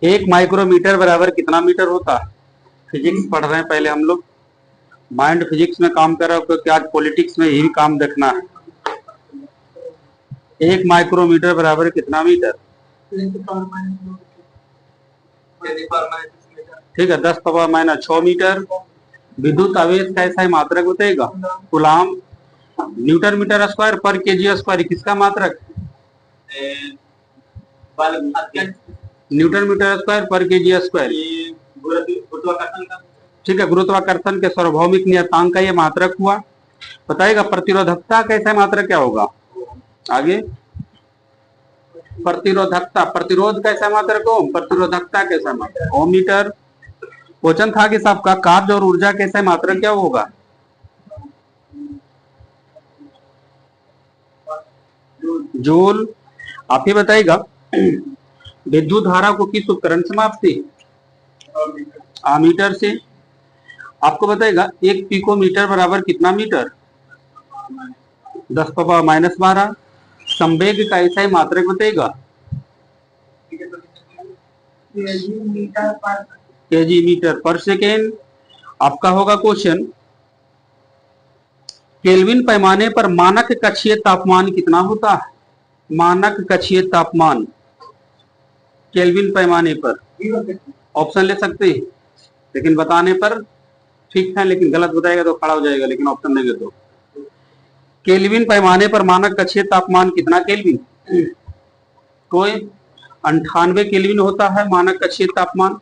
एक माइक्रोमीटर बराबर कितना मीटर होता है? फिजिक्स पढ़ रहे हैं पहले हम लोग, माइंड फिजिक्स में काम कर रहे हो क्योंकि आज पॉलिटिक्स में यही काम देखना है। एक माइक्रोमीटर बराबर कितना मीटर? ठीक है, 10⁻⁻6 मीटर। विद्युत आवेश का ऐसा मात्रक बताएगा, कूलाम। न्यूटन मीटर स्क्वायर पर केजी स्क्वायर किसका मात्रक? न्यूटन मीटर स्क्वायर पर केजी स्क्वायर। ठीक है, गुरुत्वाकर्षण के सार्वभौमिक नियतांक का ये मात्रक हुआ। बताएगा प्रतिरोधकता कैसा मात्रक क्या होगा? आगे प्रतिरोधकता, प्रतिरोध कैसा मात्रक हो? प्रतिरोधकता कैसा मात्रक? ओम मीटर। क्वेश्चन था कि सबका कार्य और ऊर्जा कैसे मात्रक क्या होगा? जूल। आप ही बताइएगा विद्युत धारा को किस उपकरण से मापते? आमीटर से। आपको बताएगा एक पिकोमीटर बराबर कितना मीटर? 10⁻⁻12। संवेग का ऐसा ही मात्रक बताएगा, केजी मीटर पर सेकेंड। आपका होगा क्वेश्चन, केल्विन पैमाने पर मानक कक्षीय तापमान कितना होता है? मानक कक्षीय तापमान केल्विन पैमाने पर। ऑप्शन ले सकते हैं, लेकिन बताने पर ठीक है, लेकिन गलत बताएगा तो खड़ा हो जाएगा, लेकिन ऑप्शन देंगे तो। केल्विन पैमाने पर मानक कक्षीय तापमान कितना केल्विन? कोई 98 केल्विन होता है मानक कक्षीय तापमान।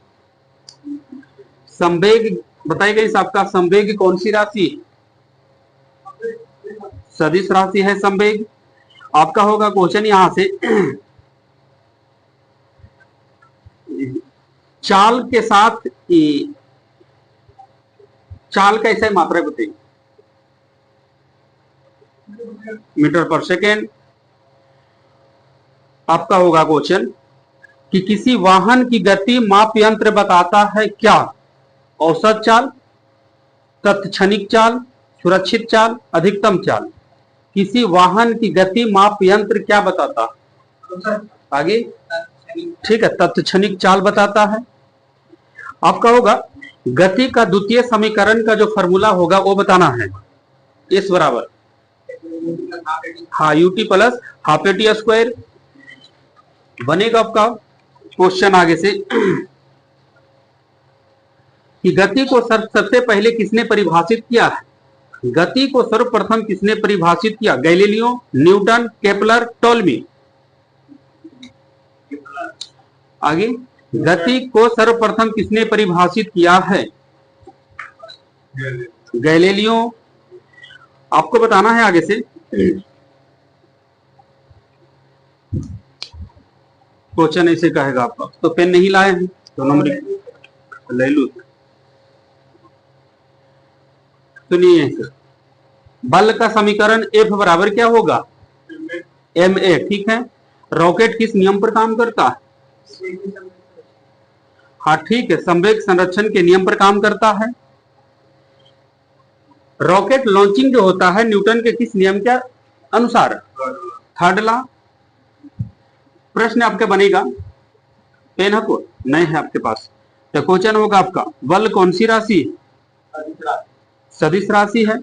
संवेग बताइएगा इस आपका संवेग कौन सी राशि? सदिश राशि है संवेग। आपका होगा क्वेश्चन यहां से, चाल के साथ चाल कैसे मात्रक बताइए? मीटर पर सेकेंड। आपका होगा क्वेश्चन कि किसी वाहन की गति माप यंत्र बताता है क्या? औसत चाल, तत्क्षणिक चाल, सुरक्षित चाल, अधिकतम चाल। किसी वाहन की गति माप यंत्र क्या बताता? आगे ठीक है, तत्क्षणिक चाल बताता है। आपका होगा गति का द्वितीय समीकरण का जो फॉर्मूला होगा वो बताना है। इस बराबर हाँ UT plus half A T square बनेगा। आपका क्वेश्चन आगे से कि गति को सबसे पहले किसने परिभाषित किया है? गति को सर्वप्रथम किसने परिभाषित किया? Galileo, Newton, Kepler, Ptolemy. आगे गति को सर्वप्रथम किसने परिभाषित किया है? गैलीलियो। आपको बताना है आगे से, क्वेश्चन ऐसे कहेगा आपका। तो पेन नहीं लाए हैं तो नंबर ले लू। सुनिए, बल का समीकरण F बराबर क्या होगा? ma। ठीक है, रॉकेट किस नियम पर काम करता है? हाँ ठीक है, संवेग संरक्षण के नियम पर काम करता है। रॉकेट लॉन्चिंग जो होता है न्यूटन के किस नियम के अनुसार? Third law. प्रश्न आपके बनेगा, पेन है को नहीं है आपके पास, तो क्वेश्चन होगा आपका बल कौन सी राशि? सदिश राशि है।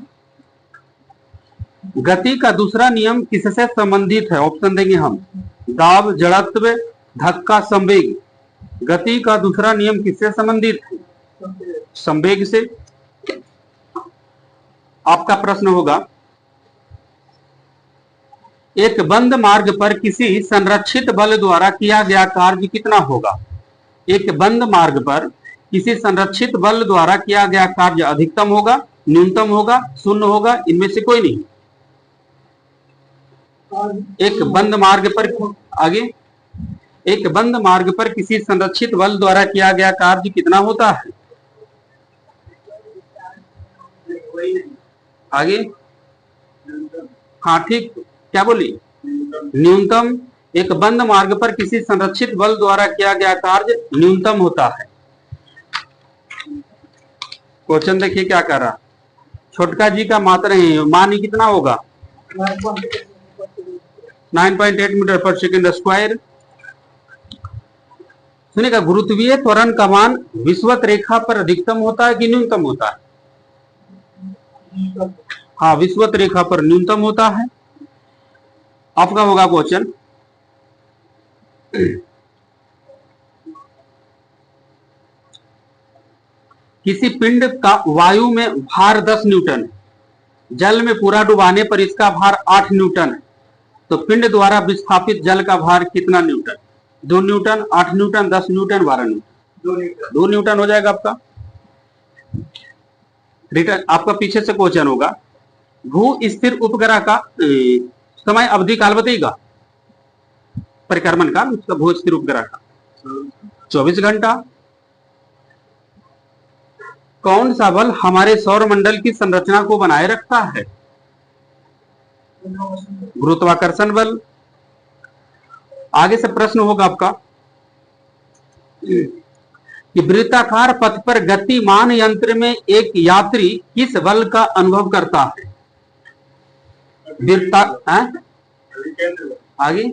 गति का दूसरा नियम किससे संबंधित है? ऑप्शन देंगे हम, दाब, जड़त्व, धक्का, संवेग। गति का दूसरा नियम किससे संबंधित है? संवेग से। आपका प्रश्न होगा, एक बंद मार्ग पर किसी संरक्षित बल द्वारा किया गया कार्य कितना होगा? एक बंद मार्ग पर किसी संरक्षित बल द्वारा किया गया कार्य अधिकतम होगा, न्यूनतम होगा, शून्य होगा, इनमें से कोई नहीं। एक बंद मार्ग पर आगे एक बंद मार्ग पर किसी संरक्षित बल द्वारा किया गया कार्य कितना होता है? आगे हाँ ठीक, क्या बोली? न्यूनतम। एक बंद मार्ग पर किसी संरक्षित बल द्वारा किया गया कार्य न्यूनतम होता है। क्वेश्चन देखिए क्या कर रहा, छोटका जी का मात्रा है मान कितना होगा? 9.8 मीटर पर सेकेंड स्क्वायर। सुनिएगा, गुरुत्वीय त्वरण का मान विषुवत रेखा पर अधिकतम होता है कि न्यूनतम होता है? हाँ, विषुवत रेखा पर न्यूनतम होता है। आपका होगा क्वेश्चन, किसी पिंड का वायु में भार 10 न्यूटन है, जल में पूरा डुबाने पर इसका भार 8 न्यूटन है, तो पिंड द्वारा विस्थापित जल का भार कितना Newton? 2 Newton, 8 Newton, 10 Newton, 12 Newton. 2 Newton हो जाएगा आपका। रिटर्न आपका पीछे से क्वेश्चन होगा, भू स्थिर उपग्रह का समय अवधि काल बताइएगा, परिक्रमण काल उसका भू स्थिर उपग्रह का 24 घंटा। कौन सा बल हमारे सौर मंडल की संरचना को बनाए रखता है? गुरुत्वाकर्षण बल। आगे से प्रश्न होगा आपका कि वृत्ताकार पथ पर गतिमान यंत्र में एक यात्री किस बल का अनुभव करता है? आगे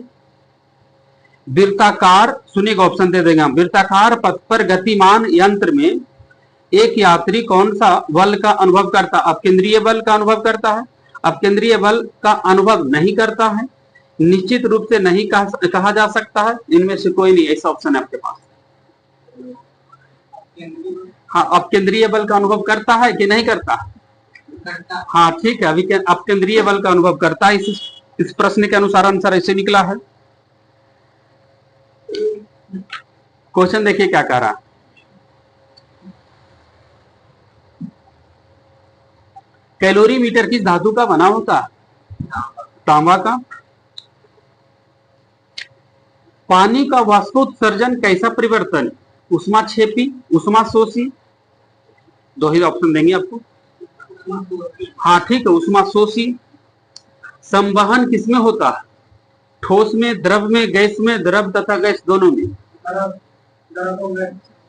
वृत्ताकार, सुनिएगा ऑप्शन दे देंगे हम। वृत्ताकार पथ पर गतिमान यंत्र में एक यात्री कौन सा बल का अनुभव करता है? अपकेंद्रीय बल का अनुभव करता है, अपकेंद्रीय बल का अनुभव नहीं करता है, निश्चित रूप से नहीं कहा जा सकता है, इनमें से कोई नहीं, ऐसा ऑप्शन है आपके पास। हाँ, अपकेंद्रीय बल का अनुभव करता है कि नहीं करता? हाँ ठीक है, अभी अपकेंद्रीय बल का अनुभव करता है। इस प्रश्न के अनुसार आंसर ऐसे निकला है। क्वेश्चन देखिए क्या कह रहा है, कैलोरीमीटर किस धातु का बना होता है? तांबा का। पानी का वाष्पोत्सर्जन कैसा परिवर्तन? ऊष्माक्षेपी, ऊष्माशोषी, दो ही ऑप्शन देंगे आपको। हाँ ठीक है, ऊष्माशोषी। संवहन किसमें होता है? ठोस में, द्रव में, गैस में, द्रव तथा गैस दोनों में।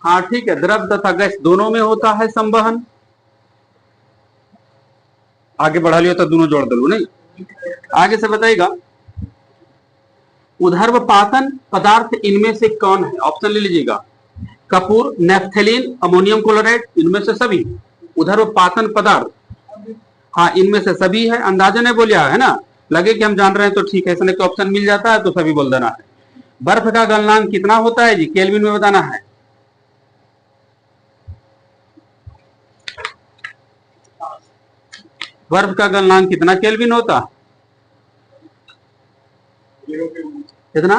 हाँ ठीक है, द्रव तथा गैस दोनों में होता है संवहन। आगे बढ़ा लियो तो दोनों जोड़ दो, नहीं? आगे से बताइएगा, ऊर्ध्वपातन पदार्थ इनमें से कौन है? ऑप्शन ले लीजिएगा, कपूर, नेफ्थेलिन, अमोनियम क्लोराइड, इनमें से सभी ऊर्ध्वपातन पदार्थ। हाँ, इनमें से सभी है। अंदाजा नहीं बोलिया है ना, लगे कि हम जान रहे हैं तो ठीक है, ऐसा नहीं कि ऑप्शन मिल जाता है तो सभी बोल देना है। बर्फ का गलनांक कितना होता है जी? केल्विन में बताना है। बर्फ का गलनांक कितना केल्विन होता? कितना?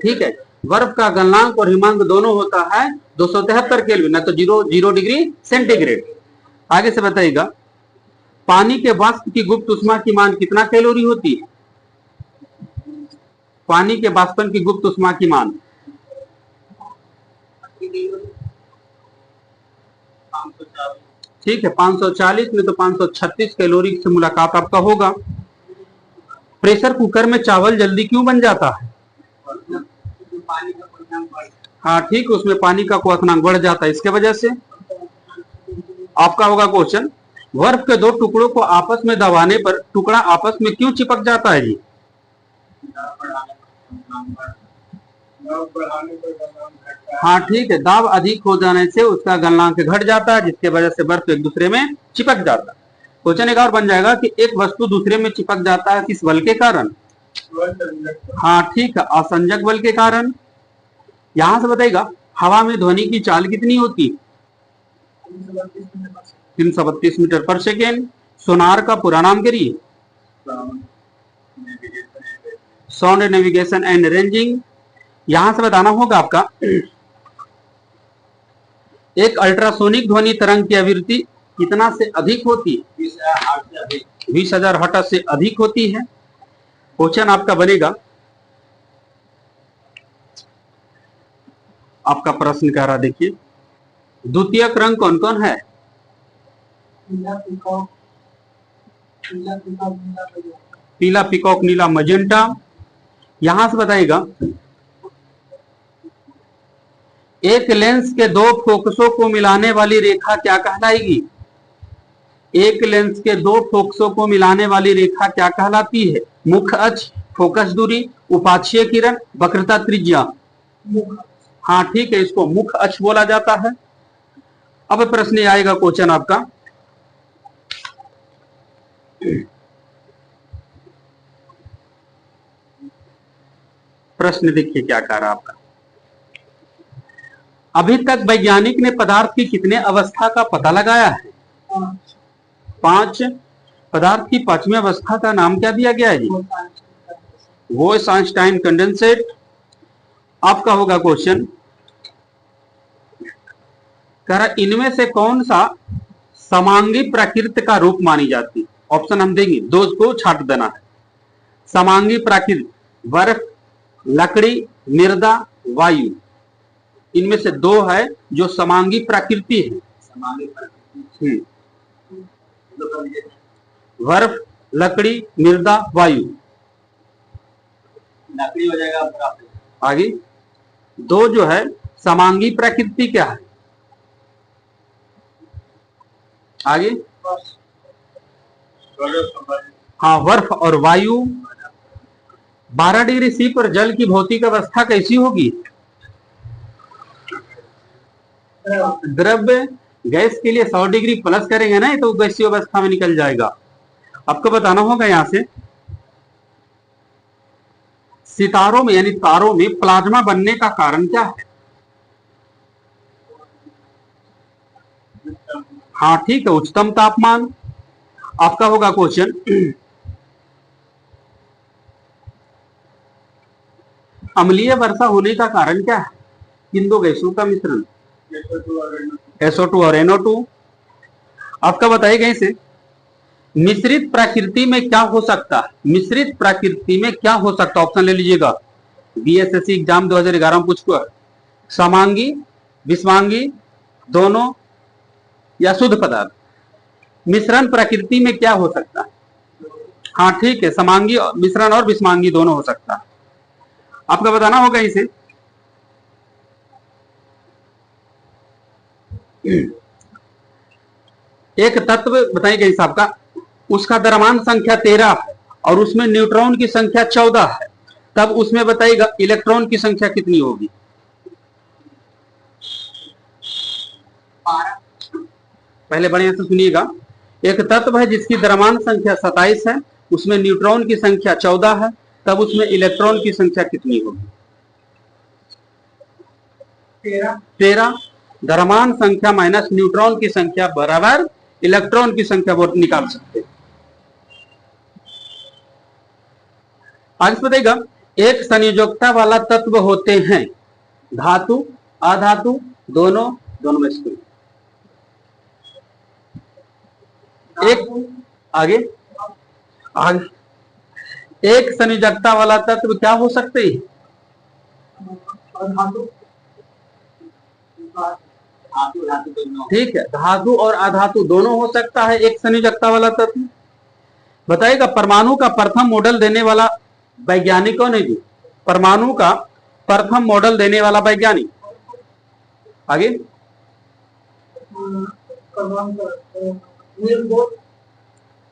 ठीक है, बर्फ का गलनांक और हिमांक दोनों होता है 273 केल्विन, ना तो 0 डिग्री सेंटीग्रेड। आगे से बताइएगा, पानी के वाष्प की गुप्त ऊष्मा की मान कितना कैलोरी होती है? पानी के वाष्पन की गुप्त ऊष्मा की मान ठीक है 540 में तो 536 कैलोरी से मुलाकात आपका होगा। प्रेशर कुकर में चावल जल्दी क्यों बन जाता है? हाँ ठीक, उसमें पानी का क्वथनांक बढ़ जाता है, इसके वजह से। आपका होगा क्वेश्चन, बर्फ के दो टुकड़ों को आपस में दबाने पर टुकड़ा आपस में क्यों चिपक जाता है जी? हाँ ठीक है, दाब अधिक हो जाने से उसका गलनांक घट जाता है, जिसके वजह से बर्फ एक दूसरे में चिपक जाता है। क्वेश्चन एक और बन जाएगा कि एक वस्तु दूसरे में चिपक जाता है किस बल के कारण? हाँ ठीक है, असंजक बल के कारण। यहां से बताइएगा, हवा में ध्वनि की चाल कितनी होती? 332 मीटर पर सेकेंड। सोनार का पूरा नाम करिए। Sound navigation and ranging. यहां से बताना होगा आपका, एक अल्ट्रासोनिक ध्वनि तरंग की आवृत्ति कितना से अधिक होती है? 20,000 हर्ट्ज से अधिक होती है। क्वेश्चन आपका बनेगा, आपका प्रश्न कह रहा देखिए, द्वितीयक रंग कौन कौन है? पीला, पिकॉक, नीला, मजेंटा। यहां से बताइएगा, एक लेंस के दो फोकसों को मिलाने वाली रेखा क्या कहलाएगी? एक लेंस के दो फोकसों को मिलाने वाली रेखा क्या कहलाती है? मुख्य अक्ष, फोकस दूरी, उपाक्षीय किरण, वक्रता त्रिज्या। हाँ ठीक है, इसको मुख्य अक्ष बोला जाता है। अब प्रश्न आएगा क्वेश्चन आपका, प्रश्न देखिए क्या कह रहा आपका। अभी तक वैज्ञानिक ने पदार्थ की कितने अवस्था का पता लगाया है? 5। पदार्थ की 5वीं अवस्था का नाम क्या दिया गया है जी? Boys-Einstein condensate. आपका होगा क्वेश्चन, कह रहा इनमें से कौन सा समांगी प्रकृति का रूप मानी जाती? ऑप्शन हम देंगे, दो को छाट देना है। समांगी प्रकृति, बर्फ, लकड़ी, मृदा, वायु। इनमें से दो है जो समांगी प्रकृति है। बर्फ, लकड़ी, मृदा, वायु। लकड़ी हो जाएगा। आगे दो जो है समांगी प्रकृति क्या है? आगे हाँ, बर्फ और वायु। 12 डिग्री सी पर जल की भौतिक अवस्था कैसी होगी? द्रव्य। गैस के लिए 100 डिग्री प्लस करेंगे ना तो गैसीय अवस्था में निकल जाएगा। आपको बताना होगा यहां से, सितारों में यानी तारों में प्लाज्मा बनने का कारण क्या है? हाँ ठीक है, उच्चतम तापमान। आपका होगा क्वेश्चन, अम्लीय वर्षा होने का कारण क्या है? किन दो गैसों का मिश्रण? SO2 और NO2। आपका बताइएगा इसे, मिश्रित प्रकृति में क्या हो सकता है? मिश्रित प्रकृति में क्या हो सकता है? ऑप्शन ले लीजिएगा, BSSC एग्जाम 2011 में पूछ हुआ। समांगी, विषमांगी, दोनों, या शुद्ध पदार्थ। मिश्रण प्रकृति में क्या हो सकता है? हाँ ठीक है, समांगी मिश्रण और विषमांगी दोनों हो सकता है। आपका बताना होगा इसे, एक तत्व बताइएगा इस आपका, उसका द्रव्यमान संख्या 13 है और उसमें न्यूट्रॉन की संख्या 14 है, तब उसमें बताइएगा इलेक्ट्रॉन की संख्या कितनी होगी? पहले बढ़िया से सुनिएगा, एक तत्व है जिसकी द्रव्यमान संख्या 27 है, उसमें न्यूट्रॉन की संख्या 14 है, तब उसमें इलेक्ट्रॉन की संख्या कितनी होगी? 13। द्रव्यमान संख्या माइनस न्यूट्रॉन की संख्या बराबर इलेक्ट्रॉन की संख्या वो निकाल सकते हैं। आज बताइएगा, एक संयोजकता वाला तत्व होते हैं धातु, अधातु, दोनों में से एक। आगे एक संयोजकता वाला तत्व क्या हो सकते हैं? ठीक है, धातु और अधातु दोनों हो सकता है एक संयोजकता वाला तत्व। बताइएगा, परमाणु का प्रथम मॉडल देने वाला वैज्ञानिक कौन है जी? परमाणु का प्रथम मॉडल देने वाला वैज्ञानिक। आगे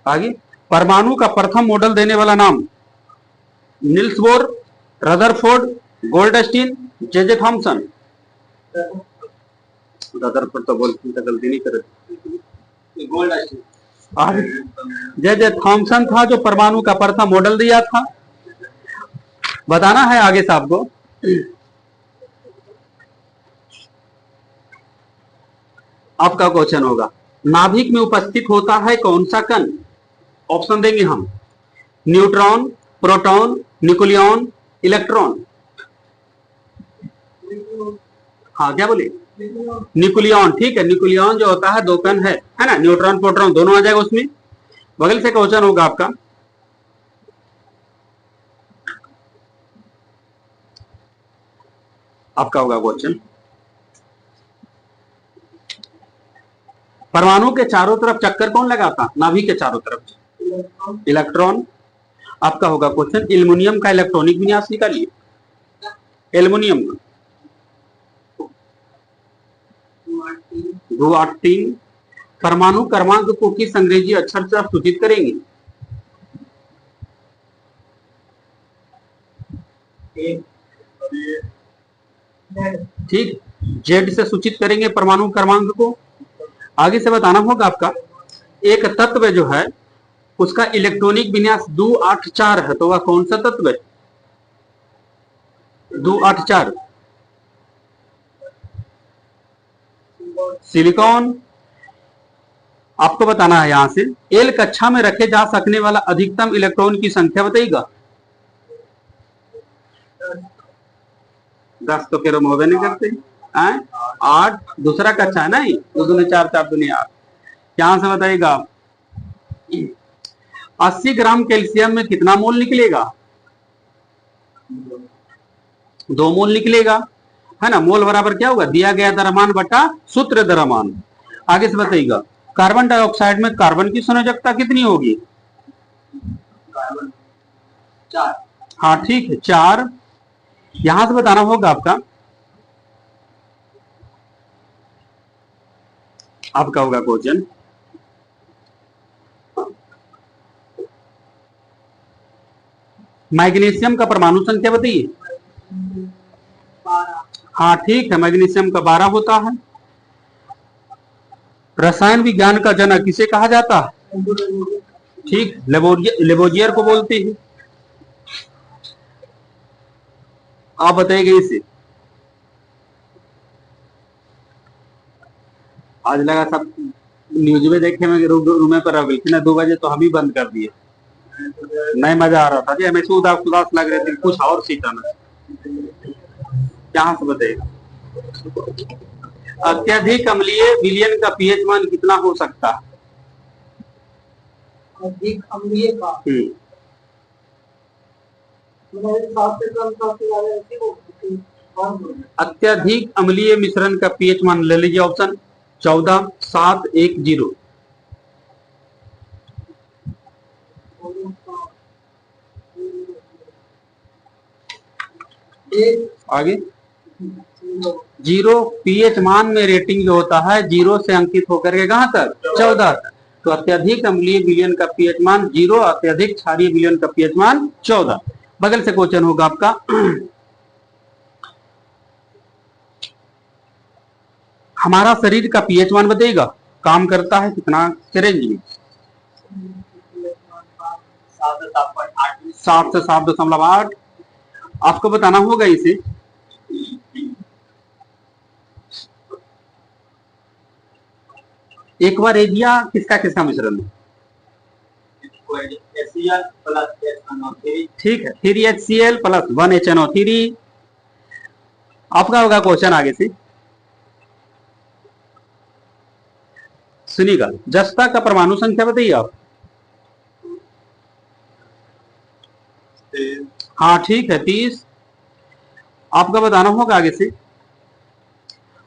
आगे परमाणु का प्रथम मॉडल देने वाला नाम? Niels Bohr, Rutherford, Goldstein, J Thomson. Rutherford तो गलती नहीं कर, जे थॉमसन था जो परमाणु का प्रथम मॉडल दिया था। बताना है आगे से आपको, आपका क्वेश्चन होगा, नाभिक में उपस्थित होता है कौन सा कण? ऑप्शन देंगे हम, न्यूट्रॉन, प्रोटॉन, न्यूक्लियॉन, इलेक्ट्रॉन। हाँ क्या बोले? न्यूक्लियॉन। ठीक है, न्यूक्लियॉन जो होता है दो कण है ना, न्यूट्रॉन प्रोटॉन दोनों आ जाएगा उसमें। बगल से क्वेश्चन होगा आपका, होगा क्वेश्चन, परमाणु के चारों तरफ चक्कर कौन लगाता? नाभिक के चारों तरफ इलेक्ट्रॉन। आपका होगा क्वेश्चन, एल्युमिनियम का इलेक्ट्रॉनिक विन्यास निकालिए। एल्युमिनियम का 283। परमाणु क्रमांक को किस अंग्रेजी अक्षर से सूचित करेंगे? ठीक, जेड से सूचित करेंगे परमाणु क्रमांक को। आगे से बताना होगा आपका, एक तत्व जो है उसका इलेक्ट्रॉनिक विन्यास 284 है, तो वह कौन सा तत्व है? 284 सिलिकॉन। आपको बताना है यहां से, एल कक्षा में रखे जा सकने वाला अधिकतम इलेक्ट्रॉन की संख्या बताइएगा। 10 तो फिर हम होवे नहीं करते, 8 दूसरा कक्षा है नहीं, 2 दूनी 4 4 दूनी 8। यहां से बताइएगा 80 ग्राम कैल्शियम में कितना मोल निकलेगा? 2 मोल निकलेगा, है ना। मोल बराबर क्या होगा? दिया गया द्रव्यमान बटा सूत्र द्रव्यमान। आगे से बताइएगा, कार्बन डाइऑक्साइड में कार्बन की संयोजकता कितनी होगी? 4। हाँ ठीक है, 4। यहां से बताना होगा आपका होगा क्वेश्चन, मैग्नीशियम का परमाणु संख्या बताइए। हाँ ठीक है, मैग्नीशियम का 12 होता है। रसायन विज्ञान का जनक किसे कहा जाता है? ठीक, लेबोजियर को बोलते हैं। आप बताइएगा इसे। आज लगा सब न्यूज में देखे में रूम पर रह गई ना 2 बजे, तो हम ही बंद कर दिए। नहीं मजा आ रहा था जी, हमें उदास उदास लग रहे थे, कुछ और सीखा ना। यहाँ से बताइएगा, अत्यधिक अम्लीय विलयन का पीएच मान कितना हो सकता है? अधिक अम्लीय का अत्यधिक अम्लीय मिश्रण का पीएच मान ले लीजिए, ऑप्शन 14, 7, 1, 0। आगे 0 पीएच मान में रेटिंग जो होता है 0 से अंकित होकर के कहां तक? 14 तक। तो अत्यधिक अम्लीय विलयन का पीएच मान 0, अत्यधिक क्षारीय विलयन का पीएच मान 14। बगल से क्वेश्चन होगा आपका, हमारा शरीर का पीएच मान बताइएगा, काम करता है कितना के रेंज में? 7 से 7.8। आपको बताना होगा इसे, एक बार एरिया किसका किसका मिश्रण है? ठीक है, 3HCl प्लस 1HNO3। आपका होगा क्वेश्चन आगे से, सुनिएगा, जस्ता का परमाणु संख्या बताइए आप। हाँ ठीक है, 30। आपका बताना होगा आगे से,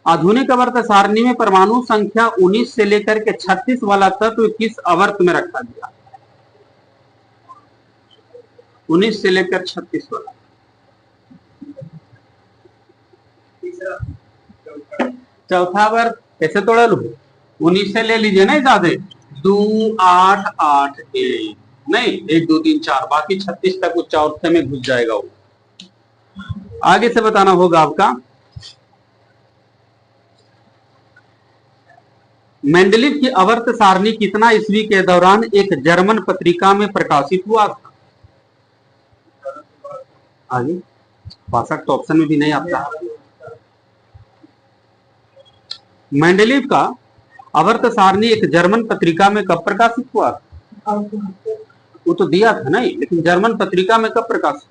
आधुनिक आवर्त सारणी में परमाणु संख्या 19 से लेकर के 36 वाला तत्व किस आवर्त में रखा गया? 19 से लेकर 36 वाला। चौथा आवर्त कैसे तोड़ा लू? 19 से ले लीजिए ना, ज्यादा 2, 8, 8, 1 नहीं, 1, 2, 3, 4, बाकी 36 तक उस चौथे में घुस जाएगा वो। आगे से बताना होगा आपका, मेंडलीव की आवर्त सारणी कितना ईस्वी के दौरान एक जर्मन पत्रिका में प्रकाशित हुआ था? आगे 62 तो ऑप्शन में भी नहीं आता। मेंडलीव का आवर्त सारणी एक जर्मन पत्रिका में कब प्रकाशित हुआ? वो तो दिया था नहीं, लेकिन जर्मन पत्रिका में कब प्रकाशित?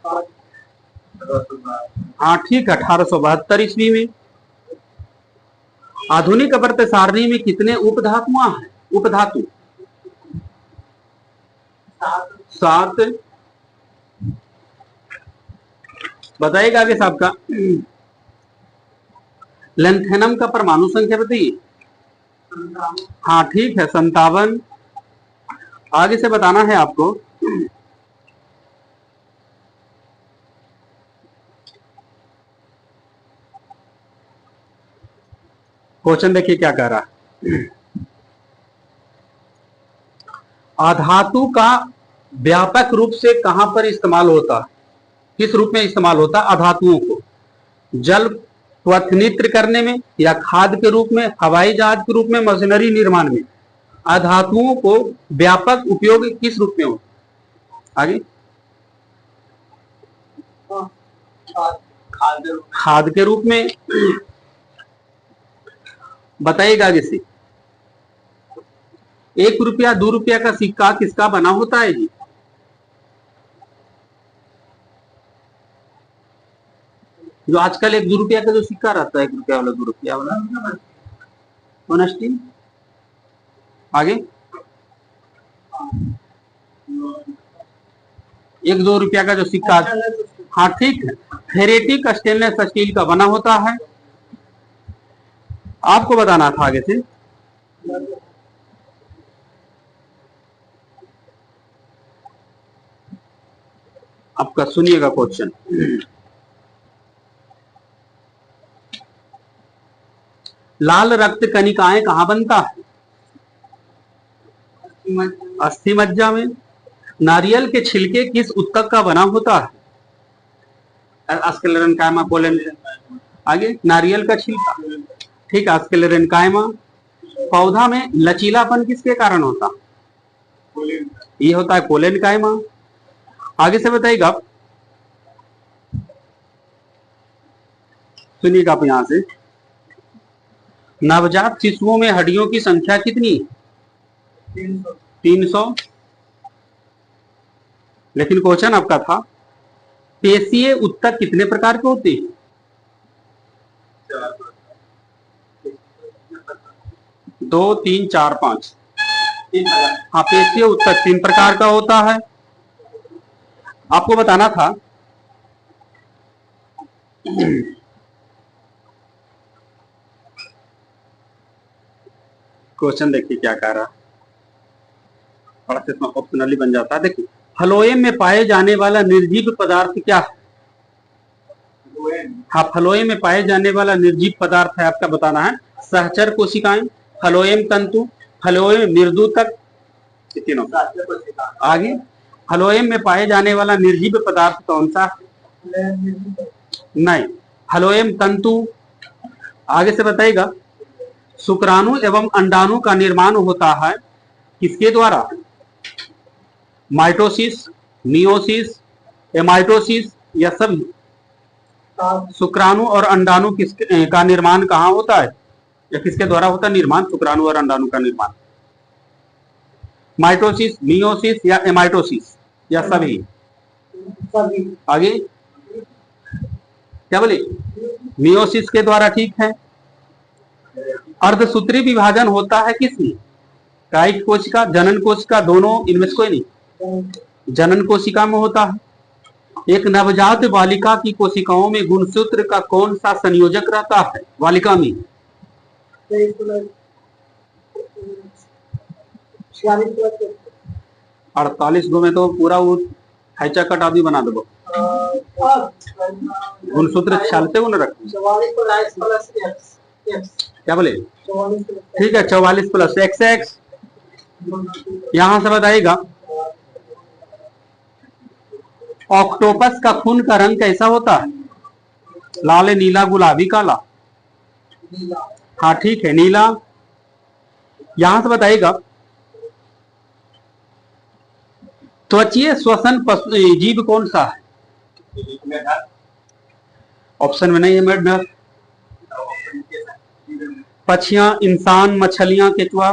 हाँ ठीक है, 1872 ईस्वी में। आधुनिक आवर्त सारणी में कितने उपधातुआ हैं? उपधातु 7। बताइएगा आगे साहब का, लेंथेनम का परमाणु संख्या बताइए। हाँ ठीक है, 57। आगे से बताना है आपको, क्वेश्चन देखिए क्या कह रहा है, अधातु का व्यापक रूप से कहां पर इस्तेमाल होता है? किस रूप में इस्तेमाल होता है? अधातुओं को जल पथनित्र करने में, या खाद के रूप में, हवाई जहाज के रूप में, मशीनरी निर्माण में। अधातुओं को व्यापक उपयोग किस रूप में होता है? आगे खाद के रूप में। बताइएगा आगे से। 1 रुपया 2 रुपया का सिक्का किसका बना होता है जी? जो आजकल 1 2 रुपया का जो सिक्का रहता है, 1 रुपया वाला 2 रुपया वाला, ऑनेस्टी। आगे 1 2 रुपया का जो सिक्का, हाँ ठीक है, फेरेटिक स्टेनलेस स्टील का बना होता है। आपको बताना था आगे से। आपका सुनिएगा क्वेश्चन। लाल रक्त कणिकाएं कहां बनता है? अस्थि मज्जा में। नारियल के छिलके किस उत्तक का बना होता है? अस्क्लेरेनकाइमा कोलेन। आगे नारियल का छिलका, ठीक है, अस्क्लेरेनकाइमा। पौधा में लचीलापन किसके कारण होता? ये होता है कोलेनकाइमा। आगे से बताइएगा, सुनिएगा आप यहां से। नवजात शिशुओं में हड्डियों की संख्या कितनी? 300। लेकिन क्वेश्चन आपका था, पेशीय उत्तक कितने प्रकार के होते हैं? 2 3 4 5। हाँ, पेशीय उत्तक 3 प्रकार का होता है। आपको बताना था क्वेश्चन, देखिए क्या कह रहा है, थोड़ा सा इसमें ऑप्शनली बन जाता है। देखिए, फ्लोएम में पाए जाने वाला निर्जीव पदार्थ क्या है? हाँ, फ्लोएम में पाए जाने वाला निर्जीव पदार्थ है, आपका बताना है सहचर कोशिकाएं, फ्लोएम तंतु, फ्लोएम निर्दूतक, तीनों। आगे फ्लोएम में पाए जाने वाला निर्जीव पदार्थ कौन सा है? नहीं, फ्लोएम तंतु। आगे से बताइएगा, शुक्राणु एवं अंडाणु का निर्माण होता है किसके द्वारा? माइटोसिस, मियोसिस, एमाइटोसिस, या सभी? शुक्राणु और अंडाणु किसके का निर्माण कहाँ होता है, या किसके द्वारा होता है निर्माण? शुक्राणु और अंडाणु का निर्माण। माइटोसिस, मियोसिस, या एमाइटोसिस, या सभी? आगे क्या बोले? मियोसिस के द्वारा, ठीक है। अर्धसूत्री विभाजन होता है किसमें? कायिक कोशिका, जनन कोशिका, दोनों, इनमें से कोई नहीं? जनन कोशिका में होता है। एक नवजात बालिका की कोशिकाओं में गुणसूत्र का कौन सा संयोजक रहता है बालिका में? 48 गो में तो पूरा वो हैचा कट आदि बना दो। गुणसूत्र 46 गुण रख, क्या बोले? ठीक है, 44 प्लस XX। यहां से बताइएगा, ऑक्टोपस का खून का रंग कैसा होता है? लाल, नीला, गुलाबी, काला? हाँ ठीक है, नीला। यहां से बताइएगा, त्वचीय श्वसन जीव कौन सा है? ऑप्शन में नहीं है मेढक। पक्षियां, इंसान, मछलियां, केचुआ?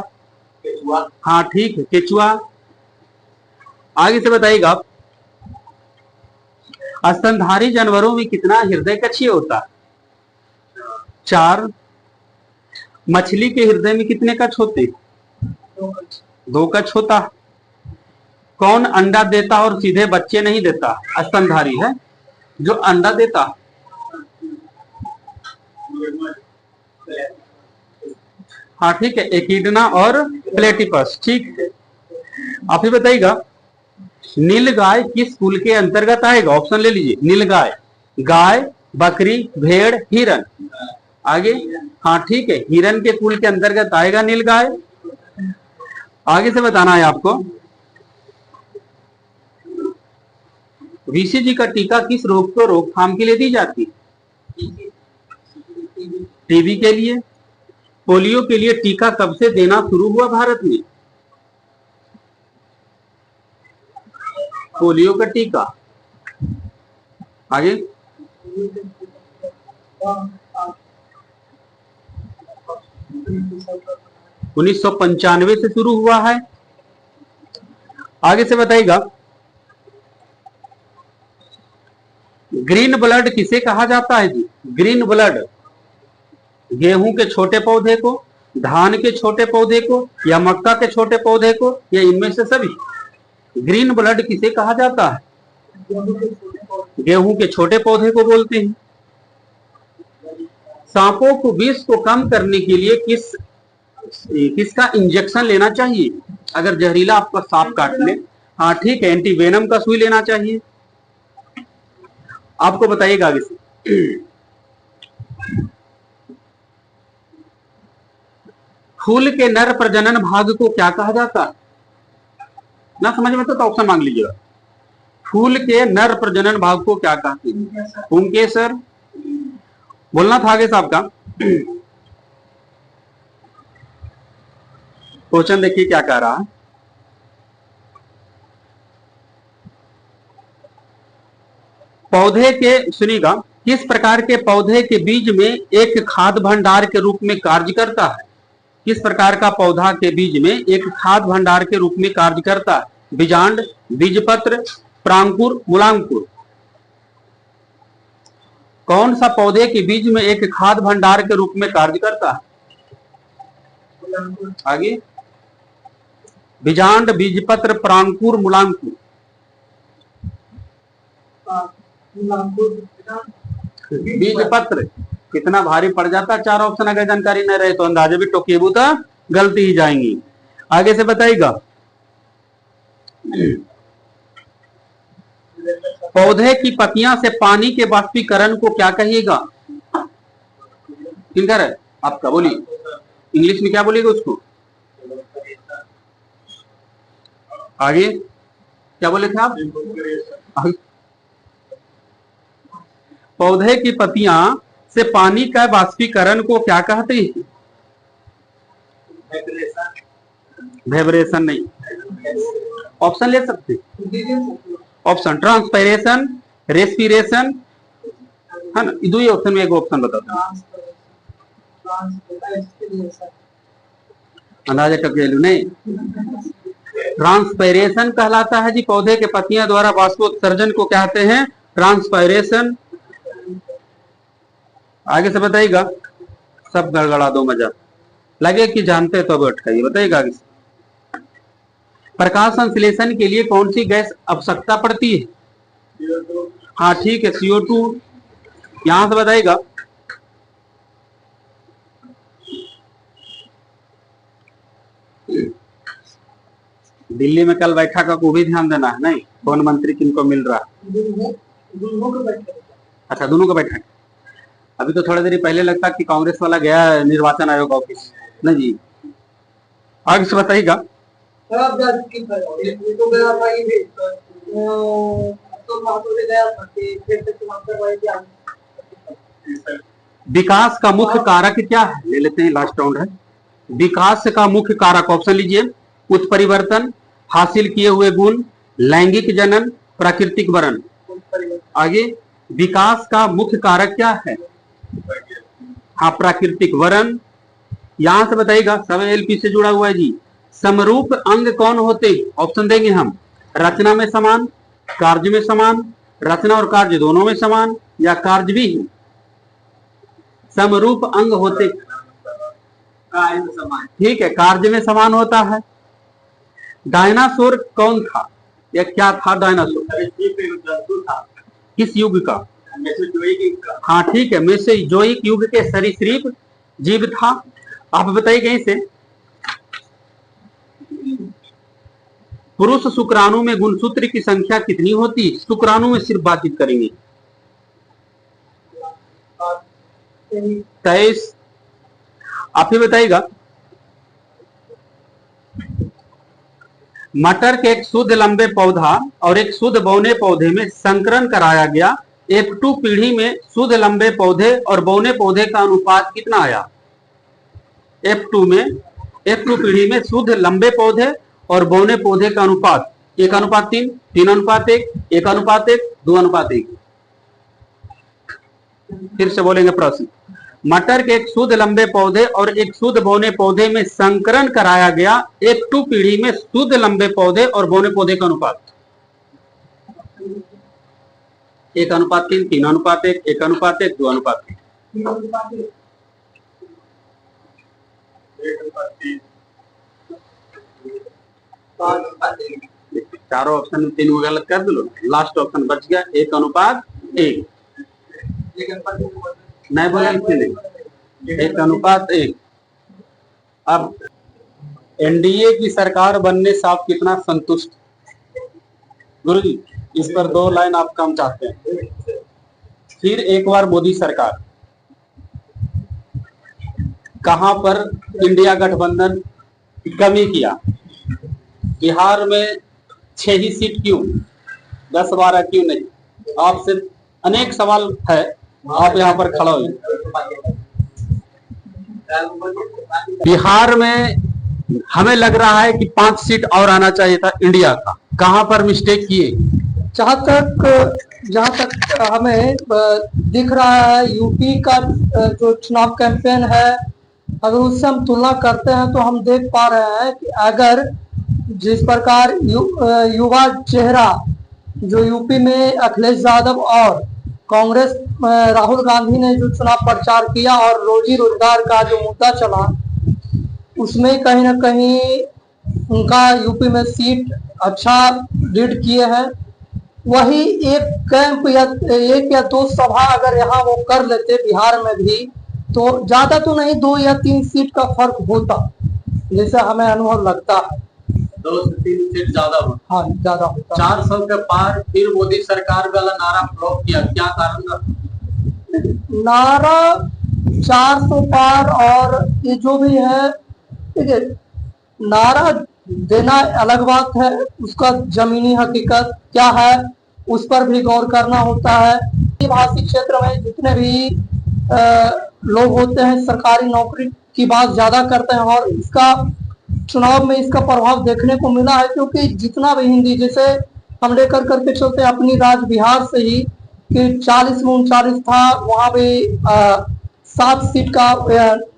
हाँ ठीक है, केचुआ। आगे से बताइएगा, स्तनधारी जानवरों में कितना हृदय कक्षीय होता है? 4। मछली के हृदय में कितने कक्ष होते? 2 कक्ष होता है। कौन अंडा देता और सीधे बच्चे नहीं देता? स्तनधारी है जो अंडा देता। हाँ ठीक है, एकिडना और प्लेटिपस, ठीक है। आप ही बताइएगा, नीलगाय किस कुल के अंतर्गत आएगा? ऑप्शन ले लीजिए, नीलगाय, गाय, बकरी, भेड़, हिरन? आगे हाँ ठीक है, हिरन के कुल के अंतर्गत आएगा नीलगाय। आगे से बताना है आपको, बीसीजी का टीका किस रोग को रोकथाम के लिए दी जाती है? टीबी के लिए। पोलियो के लिए टीका कब से देना शुरू हुआ भारत में? पोलियो का टीका आगे 1995 से शुरू हुआ है। आगे से बताइएगा, ग्रीन ब्लड किसे कहा जाता है जी? ग्रीन ब्लड गेहूं के छोटे पौधे को, धान के छोटे पौधे को, या मक्का के छोटे पौधे को, या इनमें से सभी? ग्रीन ब्लड किसे कहा जाता है? गेहूं के छोटे पौधे को बोलते हैं। सांपों को विष को कम करने के लिए किसका इंजेक्शन लेना चाहिए? अगर जहरीला आपका सांप काट ले, हाँ ठीक है, एंटीवेनम का सुई लेना चाहिए। आपको बताइएगा आगे से। फूल के नर प्रजनन भाग को क्या कहा जाता है? ना समझ में तो ऑप्शन मांग लीजिएगा। फूल के नर प्रजनन भाग को क्या कहते हैं? पुंकेसर। बोलना था आगे साहब का। क्वेश्चन देखिए क्या कह रहा है। पौधे के, सुनिएगा, किस प्रकार के पौधे के बीज में एक खाद्य भंडार के रूप में कार्य करता है? किस प्रकार का पौधा के बीज में एक खाद्य भंडार के रूप में कार्य करता है? बीजांड, बीजपत्र, प्रांकुर, मूलांकुर। कौन सा पौधे के बीज में एक खाद्य भंडार के रूप में कार्य करता है? आगे बीजांड, बीजपत्र, प्रांकुर, मूलांकुर। बीजपत्र कितना भारी पड़ जाता? चार ऑप्शन अगर जानकारी न रहे तो अंदाजे भी टोकेबू तो गलती ही जाएंगी। आगे से बताइएगा, पौधे की पत्तियां से पानी के वाष्पीकरण को क्या कहिएगा? किनकर है आपका? बोलिए, इंग्लिश में क्या बोलिएगा उसको? आगे क्या बोले थे आप? पौधे की पत्तियां से पानी का वाष्पीकरण को क्या कहते हैं? वाइब्रेशन नहीं, ऑप्शन ले सकते। ऑप्शन ट्रांसपायरेशन, रेस्पिरेशन, है ना? दो ही ऑप्शन में एक ऑप्शन बताता हूं। अंदाजा टकेलू नहीं, ट्रांसपायरेशन कहलाता है जी। पौधे के पत्तियां द्वारा वाष्पोत्सर्जन को कहते हैं ट्रांसपायरेशन। आगे से बताइएगा, सब गड़गड़ा दो मजा लगे कि जानते तो अब अटकाइए। बताइएगा आगे से, प्रकाश संश्लेषण के लिए कौन सी गैस आवश्यकता पड़ती है? हाँ ठीक है, CO2। यहां से बताइएगा, दिल्ली में कल बैठक को भी ध्यान देना है, नहीं कौन मंत्री किनको मिल रहा है? अच्छा, दोनों का बैठक। अभी तो थोड़ी देर पहले लगता कि कांग्रेस वाला गया निर्वाचन आयोग ऑफिस। नहीं जी, आगे से बताइएगा, विकास का मुख्य कारक क्या है? ले लेते हैं, लास्ट राउंड है। विकास का मुख्य कारक ऑप्शन लीजिए, उत्परिवर्तन, हासिल किए हुए गुण, लैंगिक जनन, प्राकृतिक वरण। आगे विकास का मुख्य कारक क्या है? हाँ, प्राकृतिक वरण। यहां से बताइएगा, सब LP से जुड़ा हुआ है जी। समरूप अंग कौन होते? ऑप्शन देंगे हम, रचना में समान, कार्य में समान, रचना और कार्य दोनों में समान, या कार्य भी समरूप अंग होते। ठीक है, कार्य में समान होता है। डायनासोर कौन था या क्या था? डायनासोर किस युग का? हाँ ठीक है, मेसोजोइक युग के सरीसृप जीव था। आप बताइए कहीं से, पुरुष शुक्राणु में गुणसूत्र की संख्या कितनी होती? शुक्राणु में सिर्फ बातचीत करेंगे। 23। आप ही बताइएगा, मटर के एक शुद्ध लंबे पौधा और एक शुद्ध बौने पौधे में संकरण कराया गया। F2 पीढ़ी में शुद्ध लंबे पौधे और बौने पौधे का अनुपात कितना आया? F2 पीढ़ी में शुद्ध लंबे पौधे और बौने पौधे का अनुपात 1:3, 3:1, 1:1, 2:1। फिर से बोलेंगे प्रश्न। मटर के एक शुद्ध लंबे पौधे और एक शुद्ध बौने पौधे में संकरण कराया गया। F2 पीढ़ी में शुद्ध लंबे पौधे और बौने पौधे का अनुपात 1:3, 3:1, 1:1, 2:1। चारों ऑप्शन में 3 गलत कर दो, लास्ट ऑप्शन बच गया 1:1। नहीं बोला इसलिए 1:1। अब एनडीए की सरकार बनने से आप कितना संतुष्ट? गुरु जी इस पर 2 लाइन आप कम चाहते हैं। फिर एक बार मोदी सरकार, कहां पर इंडिया गठबंधन कमी किया? बिहार में 6 ही सीट क्यों, 10-12 क्यों नहीं? आपसे अनेक सवाल है, आप यहाँ पर खड़ा हो। बिहार में हमें लग रहा है कि 5 सीट और आना चाहिए था इंडिया का। कहां पर मिस्टेक किए? जहां तक हमें दिख रहा है यूपी का जो चुनाव कैंपेन है, अगर उससे हम तुलना करते हैं तो हम देख पा रहे हैं कि अगर जिस प्रकार युवा चेहरा जो यूपी में अखिलेश यादव और कांग्रेस राहुल गांधी ने जो चुनाव प्रचार किया और रोजी रोजगार का जो मुद्दा चला, उसमें कहीं ना कहीं उनका यूपी में सीट अच्छा लीड किए हैं। वही एक कैंप या 1 या 2 सभा अगर यहाँ वो कर लेते बिहार में भी, तो ज्यादा तो नहीं 2 या 3 सीट का फर्क होता, जैसे हमें अनुभव लगता है। 2 से 3 सीट ज्यादा होता। हाँ ज्यादा होता। 400 के पार फिर मोदी सरकार वाला नारा फ्लॉप किया, क्या कारण था? नारा 400 पार और ये जो भी है, ठीक है, नारा देना अलग बात है, उसका जमीनी हकीकत क्या है उस पर भी गौर करना होता है। भाषी क्षेत्र में जितने भी लोग होते हैं सरकारी नौकरी की बात ज्यादा करते हैं और इसका चुनाव में इसका प्रभाव देखने को मिला है, क्योंकि जितना भी हिंदी, जैसे हम लेकर करके चलते हैं अपनी राज्य बिहार से ही कि 40 में 39 था, वहां भी 7 सीट का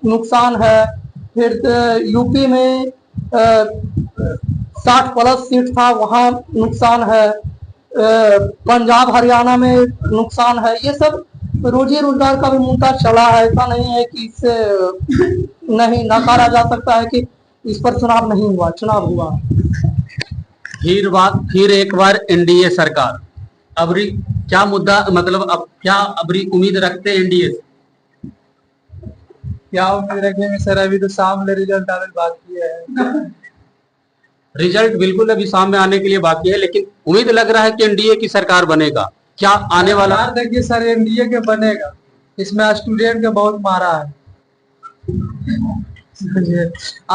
नुकसान है। फिर यूपी में 60+ सीट था, वहां नुकसान है। पंजाब हरियाणा में नुकसान है। ये सब रोजी रोजगार का भी मुद्दा चला है, ऐसा नहीं है कि इससे नहीं नकारा जा सकता है कि इस पर चुनाव नहीं हुआ, चुनाव हुआ। फिर एक बार एनडीए सरकार, अब क्या मुद्दा, मतलब अब क्या उम्मीद रखते हैं एनडीए से? क्या उम्मीद रखेंगे सर, अभी तो सामने रिजल्ट आने बाकी है। रिजल्ट बिल्कुल अभी सामने आने के लिए बाकी है, लेकिन उम्मीद लग रहा है कि एनडीए की सरकार बनेगा। क्या आने वाला? देखिए सर, एनडीए के बनेगा, इसमें स्टूडेंट का बहुत मारा है।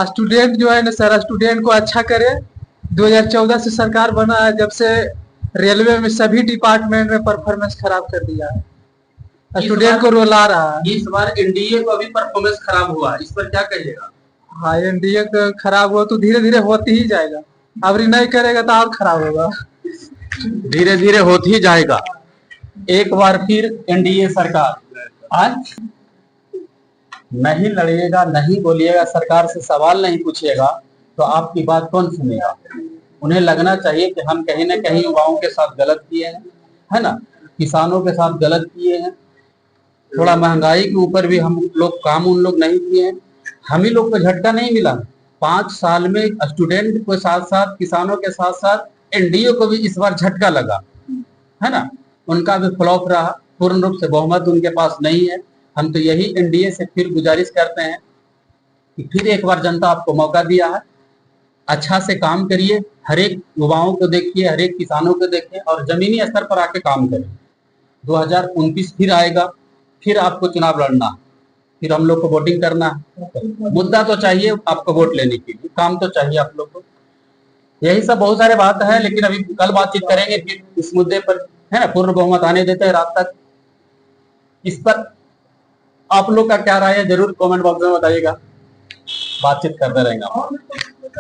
स्टूडेंट जो है ना सर, स्टूडेंट को अच्छा करे। 2014 से सरकार बना है, जब से रेलवे में सभी डिपार्टमेंट में परफॉर्मेंस खराब कर दिया है, स्टूडेंट को रुला रहा है। इस बार एनडीए को अभी परफॉर्मेंस खराब हुआ, इस पर क्या कहिएगा? हाँ, एनडीए का खराब हुआ तो धीरे धीरे होती ही जाएगा, अब नहीं करेगा तो और खराब होगा। धीरे धीरे होती ही जाएगा। एक बार फिर एनडीए सरकार आज नहीं लड़िएगा, नहीं बोलिएगा, सरकार से सवाल नहीं पूछिएगा, तो आपकी बात कौन सुनेगा? उन्हें लगना चाहिए कि हम कहीं ना कहीं युवाओं के साथ गलत किए हैं, है ना, किसानों के साथ गलत किए हैं, थोड़ा महंगाई के ऊपर भी हम लोग काम उन लोग नहीं किए हैं। हम ही लोग को झटका नहीं मिला। 5 साल में स्टूडेंट के साथ साथ किसानों के साथ साथ एनडीए को भी इस बार झटका लगा, है ना, उनका भी फ्लॉप रहा, पूर्ण रूप से बहुमत उनके पास नहीं है। हम तो यही एनडीए से फिर गुजारिश करते हैं कि फिर एक बार जनता आपको मौका दिया है, अच्छा से काम करिए, हर एक युवाओं को देखिए, हर एक किसानों को देखिए और जमीनी स्तर पर आके काम करें। 2029 फिर आएगा, फिर आपको चुनाव लड़ना है, फिर हम लोग को वोटिंग करना है। मुद्दा तो चाहिए आपको वोट लेने के लिए, काम तो चाहिए आप लोग को। यही सब बहुत सारे बात है, लेकिन अभी कल बातचीत करेंगे कि इस मुद्दे पर, है ना, पूर्ण बहुमत आने देते हैं रात तक। इस पर आप लोग का क्या राय है, जरूर कमेंट बॉक्स में बताइएगा, बातचीत करते रहेंगे।